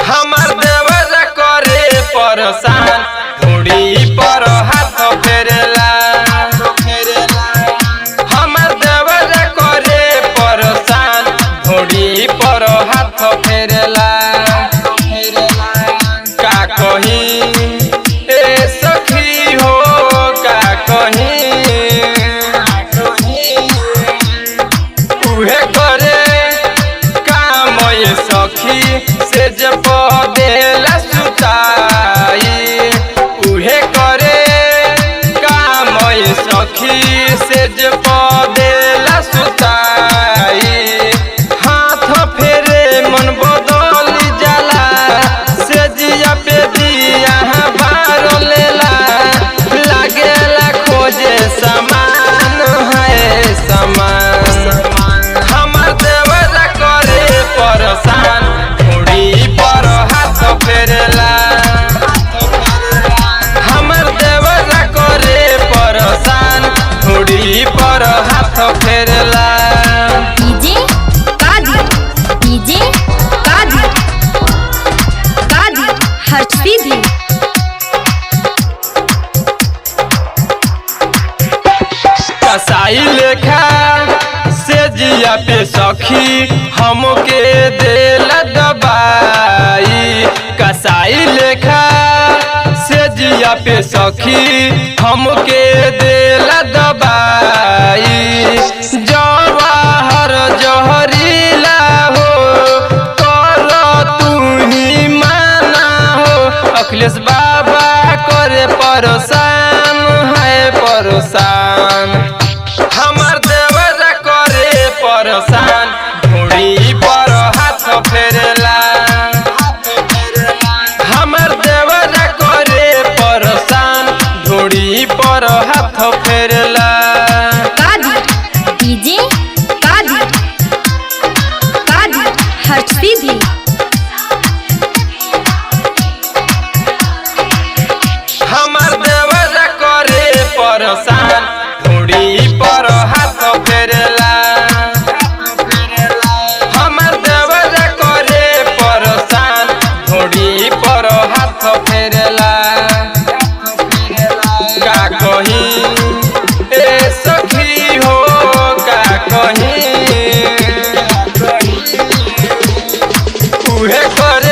हमार देवर करे परेशान घोड़ी पर हाथ फेरेला। हमार देवर करे परेशान घोड़ी पर हाथ फेरेला। का कहीं ए सखी हो का कहीं उहे करे काम ये सखी से जब देला सुताई। उहे करे काम ये सखी से जब देला सुताई। हाथ फेरे मन बदल जाला से जिया पे दिया बार लेला। लागेला खोजे समान है समान। हमार देवर करे परेशान घोड़ी पर हाथ फेरेला। हमार देवर करे परेशान घोड़ी पर हाथ फेरेला। डीजे कादी हर्षिदी कसाई लेखा से जिया पे सखी हमके देला दबाई। कसाई लेखा से जिया पे सखी हमके देला दबाई। जवाहर जहरीला हो कर तू ही माना हो। अखिलेश बाबा करे परेशान है परेशान। हमार देवर करे परेशान घोड़ी पर हाथ फेरेला। हमार देवर करे परेशान घोड़ी पर हाथ फेरेला। डीजे कादी हर्षिदी हमार देवर करे परेशान घोड़ी पर हाथ फेरेला। हमार देवर करे परेशान घोड़ी पर हाथ फेरेला। का कहीं ए सखी हो का कहीं उहे करे